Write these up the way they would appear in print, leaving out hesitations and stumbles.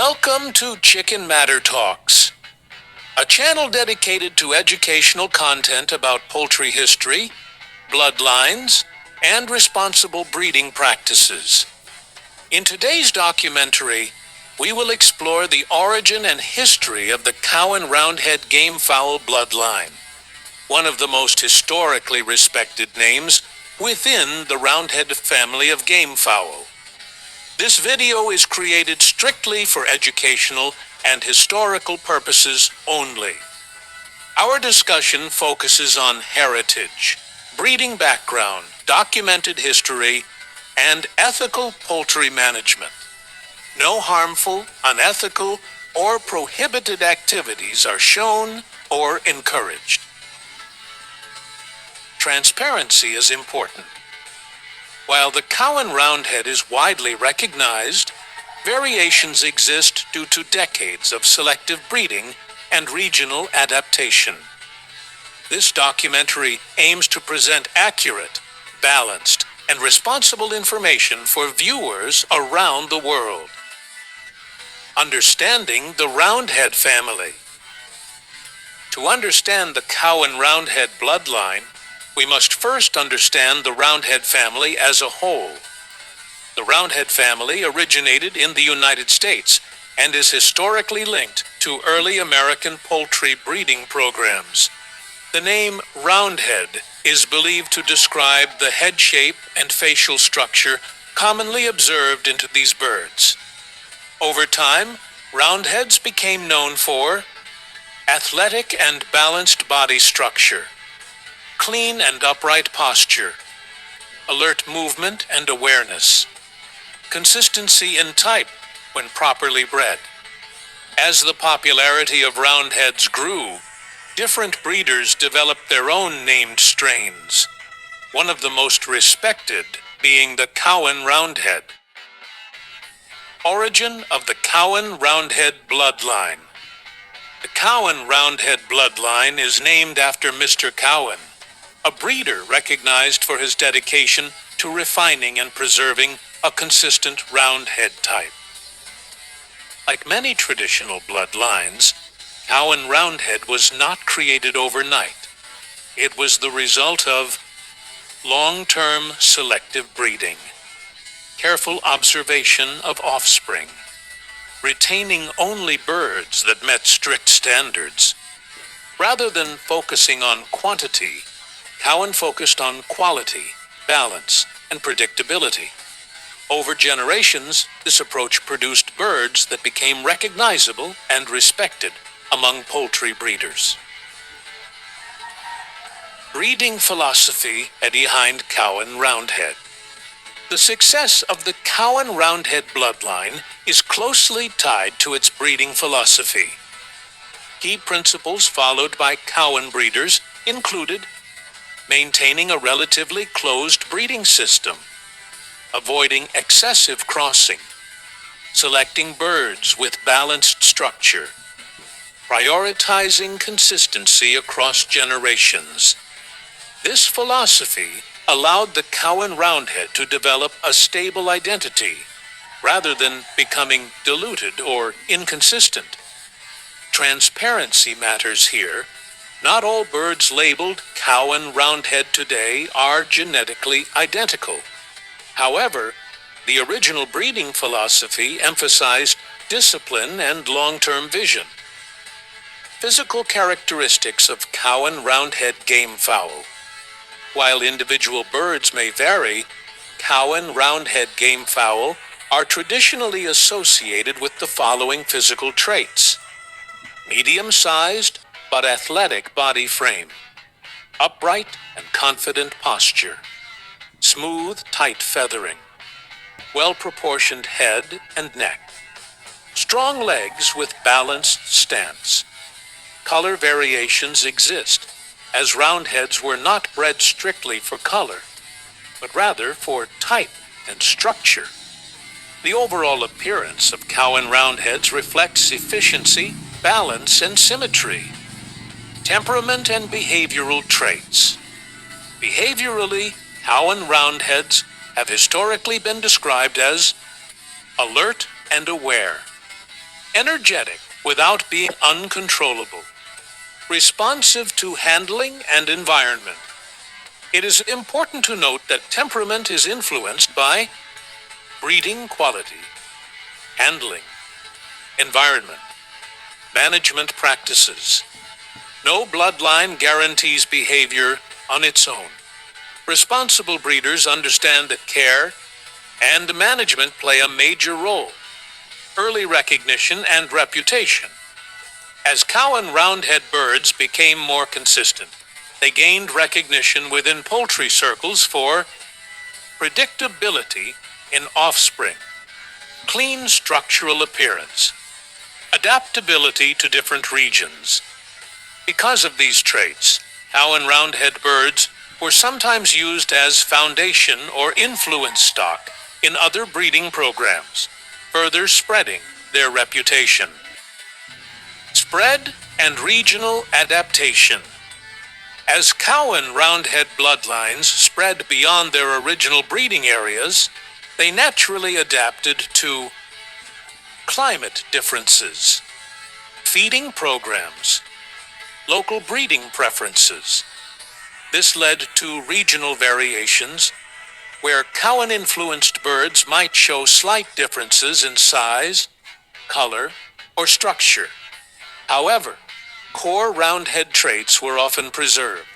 Welcome to Chicken Matter Talks, a channel dedicated to educational content about poultry history, bloodlines, and responsible breeding practices. In today's documentary, we will explore the origin and history of the Cowan Roundhead Gamefowl bloodline, one of the most historically respected names within the Roundhead family of gamefowl. This video is created strictly for educational and historical purposes only. Our discussion focuses on heritage, breeding background, documented history, and ethical poultry management. No harmful, unethical, or prohibited activities are shown or encouraged. Transparency is important. While the Cowan Roundhead is widely recognized, variations exist due to decades of selective breeding and regional adaptation. This documentary aims to present accurate, balanced, and responsible information for viewers around the world. Understanding the Roundhead family. To understand the Cowan Roundhead bloodline, we must first understand the Roundhead family as a whole. The Roundhead family originated in the United States and is historically linked to early American poultry breeding programs. The name Roundhead is believed to describe the head shape and facial structure commonly observed into these birds. Over time, Roundheads became known for athletic and balanced body structure, clean and upright posture, alert movement and awareness, consistency in type when properly bred. As the popularity of Roundheads grew, different breeders developed their own named strains, one of the most respected being the Cowan Roundhead. Origin of the Cowan Roundhead bloodline. The Cowan Roundhead bloodline is named after Mr. Cowan, a breeder recognized for his dedication to refining and preserving a consistent Roundhead type. Like many traditional bloodlines, Cowan Roundhead was not created overnight. It was the result of long-term selective breeding, careful observation of offspring, retaining only birds that met strict standards. Rather than focusing on quantity, Cowan focused on quality, balance, and predictability. Over generations, this approach produced birds that became recognizable and respected among poultry breeders. Breeding philosophy behind Cowan Roundhead. The success of the Cowan Roundhead bloodline is closely tied to its breeding philosophy. Key principles followed by Cowan breeders included maintaining a relatively closed breeding system, avoiding excessive crossing, selecting birds with balanced structure, prioritizing consistency across generations. This philosophy allowed the Cowan Roundhead to develop a stable identity, rather than becoming diluted or inconsistent. Transparency matters here. Not all birds labeled Cowan Roundhead today are genetically identical. However, the original breeding philosophy emphasized discipline and long-term vision. Physical characteristics of Cowan Roundhead gamefowl. While individual birds may vary, Cowan Roundhead gamefowl are traditionally associated with the following physical traits: medium-sized but athletic body frame, upright and confident posture, smooth, tight feathering, well-proportioned head and neck, strong legs with balanced stance. Color variations exist, as Roundheads were not bred strictly for color, but rather for type and structure. The overall appearance of Cowan Roundheads reflects efficiency, balance, and symmetry. Temperament and behavioral traits. Behaviorally, Cowan Roundheads have historically been described as alert and aware, energetic without being uncontrollable, responsive to handling and environment. It is important to note that temperament is influenced by breeding quality, handling, environment, management practices. No bloodline guarantees behavior on its own. Responsible breeders understand that care and management play a major role. Early recognition and reputation. As Cowan Roundhead birds became more consistent, they gained recognition within poultry circles for predictability in offspring, clean structural appearance, adaptability to different regions. Because of these traits, Cowan Roundhead birds were sometimes used as foundation or influence stock in other breeding programs, further spreading their reputation. Spread and regional adaptation. As Cowan Roundhead bloodlines spread beyond their original breeding areas, they naturally adapted to climate differences, feeding programs, local breeding preferences. This led to regional variations where Cowan-influenced birds might show slight differences in size, color, or structure. However, core roundhead traits were often preserved.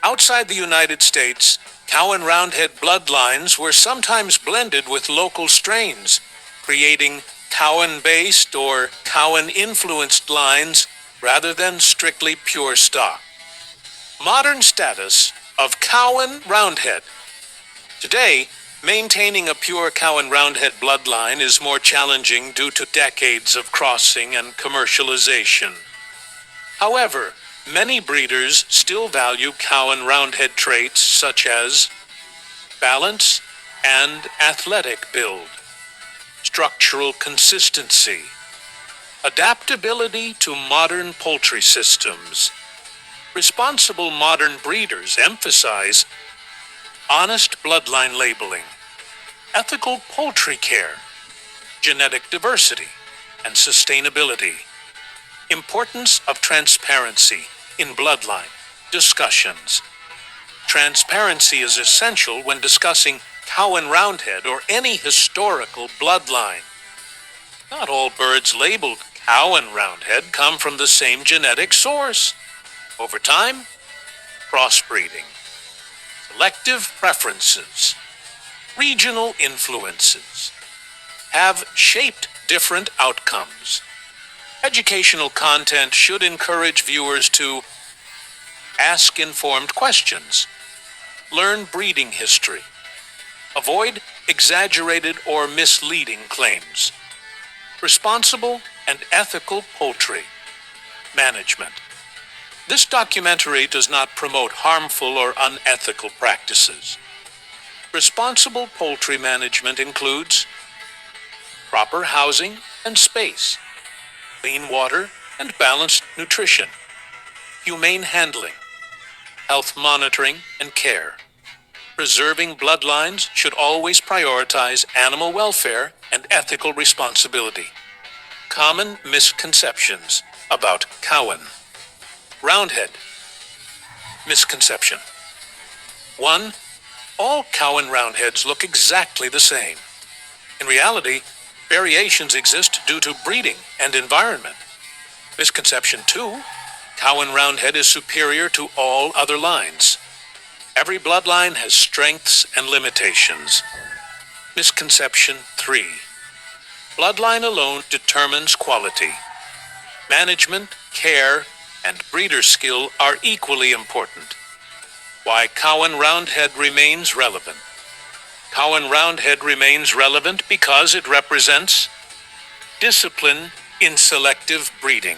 Outside the United States, Cowan Roundhead bloodlines were sometimes blended with local strains, creating Cowan-based or Cowan-influenced lines rather than strictly pure stock. Modern status of Cowan Roundhead. Today, maintaining a pure Cowan Roundhead bloodline is more challenging due to decades of crossing and commercialization. However, many breeders still value Cowan Roundhead traits such as balance and athletic build, structural consistency, adaptability to modern poultry systems. Responsible modern breeders emphasize honest bloodline labeling, ethical poultry care, genetic diversity, and sustainability. Importance of transparency in bloodline discussions. Transparency is essential when discussing Cowan Roundhead or any historical bloodline. Not all birds labeled Cowan Roundhead come from the same genetic source. Over time, crossbreeding, selective preferences, regional influences have shaped different outcomes. Educational content should encourage viewers to ask informed questions, learn breeding history, avoid exaggerated or misleading claims, responsible and ethical poultry management. This documentary does not promote harmful or unethical practices. Responsible poultry management includes proper housing and space, clean water and balanced nutrition, humane handling, health monitoring and care. Preserving bloodlines should always prioritize animal welfare and ethical responsibility. Common misconceptions about Cowan Roundhead. Misconception. 1. All Cowan Roundheads look exactly the same. In reality, variations exist due to breeding and environment. Misconception 2. Cowan Roundhead is superior to all other lines. Every bloodline has strengths and limitations. Misconception 3. Bloodline alone determines quality. Management, care, and breeder skill are equally important. Why Cowan Roundhead remains relevant. Cowan Roundhead remains relevant because it represents discipline in selective breeding,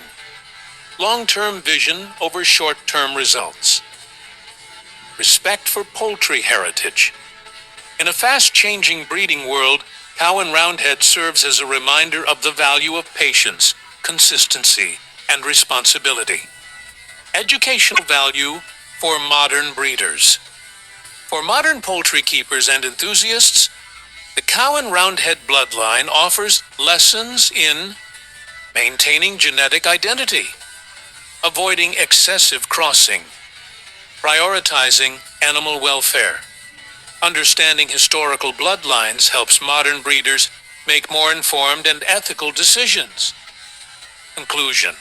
long-term vision over short-term results, respect for poultry heritage. In a fast-changing breeding world, Cowan Roundhead serves as a reminder of the value of patience, consistency, and responsibility. Educational value for modern breeders. For modern poultry keepers and enthusiasts, The Cowan Roundhead bloodline offers lessons in maintaining genetic identity, avoiding excessive crossing, prioritizing animal welfare. Understanding historical bloodlines helps modern breeders make more informed and ethical decisions. Conclusion.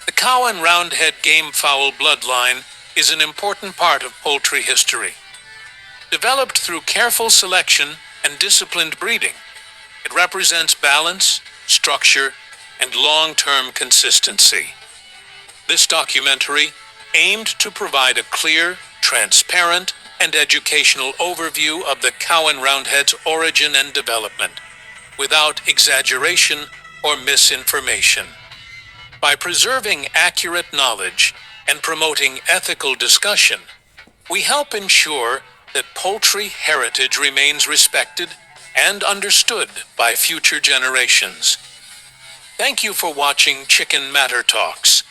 The Cowan Roundhead Gamefowl bloodline is an important part of poultry history. Developed through careful selection and disciplined breeding, it represents balance, structure, and long-term consistency. This documentary aimed to provide a clear, transparent, and educational overview of the Cowan Roundhead's origin and development, without exaggeration or misinformation. By preserving accurate knowledge and promoting ethical discussion, we help ensure that poultry heritage remains respected and understood by future generations. Thank you for watching Chicken Matter Talks.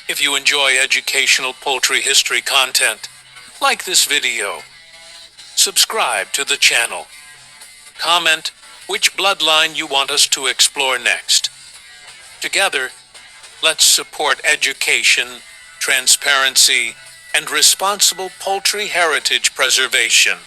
If you enjoy educational poultry history content, like this video. Subscribe to the channel. Comment which bloodline you want us to explore next. Together, let's support education, transparency, and responsible poultry heritage preservation.